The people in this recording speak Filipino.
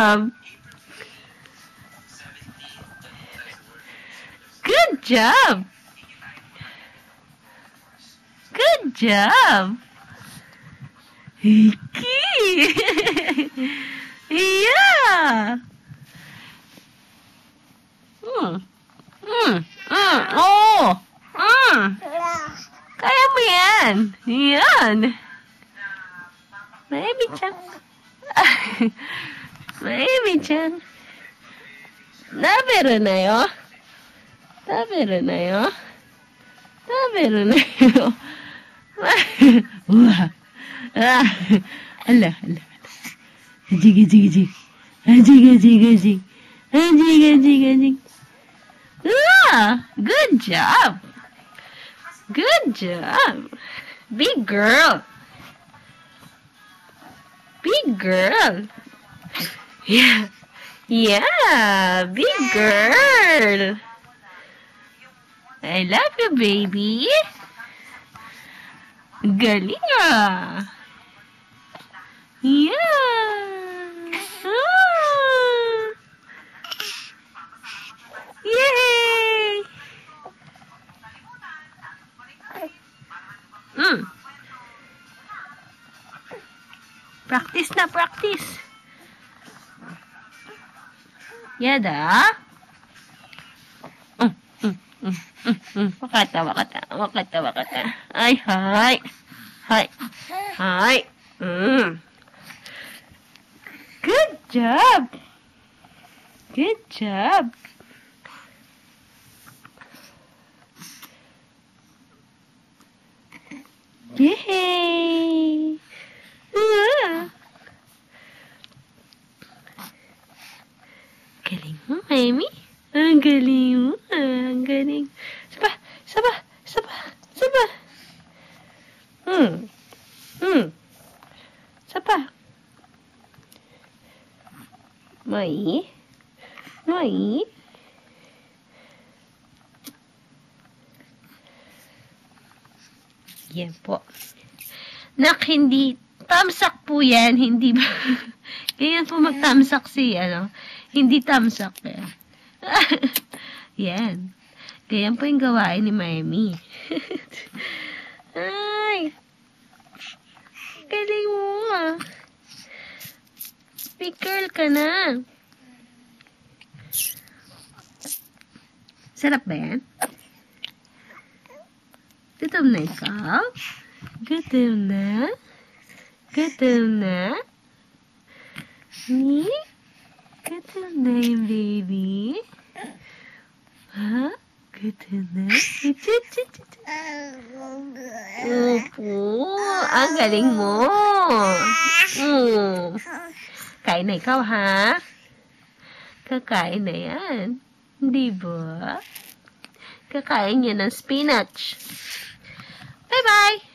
job! Good job! Good job! Hiki! Yeah! Oh! Kaya mo yan! Yan! Baby-chan! Baby-chan! Nabero na yo! Nabero na yo! Nabero na yo! Wah! Ala, ala, ala. Ajig, ajig, ajig. Ajig, ajig, ajig. Ajig, ajig, ajig. Good job. Good job. Big girl. Big girl. Yeah. Yeah, big girl. I love you, baby. Galing ah. Yeah. Yay. Practice na, practice. Yada. Wakata, wakata, wakata, wakata. Ay, hi. Hi. Hi. Good job. Good job. Yay. Galing mo, Amy. Ang galing mo. Ang galing. Saba, saba, saba, saba. Saba. Mai. Mai. Yan po. Nak, hindi. Tamsak po yan. Hindi ba? Ganyan po magtamsak si, hindi tamsak. Yan. Ganyan po yung gawain ni Miami. Ay. Galing mo ah. Big girl ka na. Sarap ba yan? Gutom na ikaw? Gutom na? Gutom na? Ni? Gutom na yung baby? Ha? Gutom na? Opo, ang galing mo. Kain na ikaw, ha? Kakain na yan. Di ba? Kakain yan ng spinach. Bye-bye!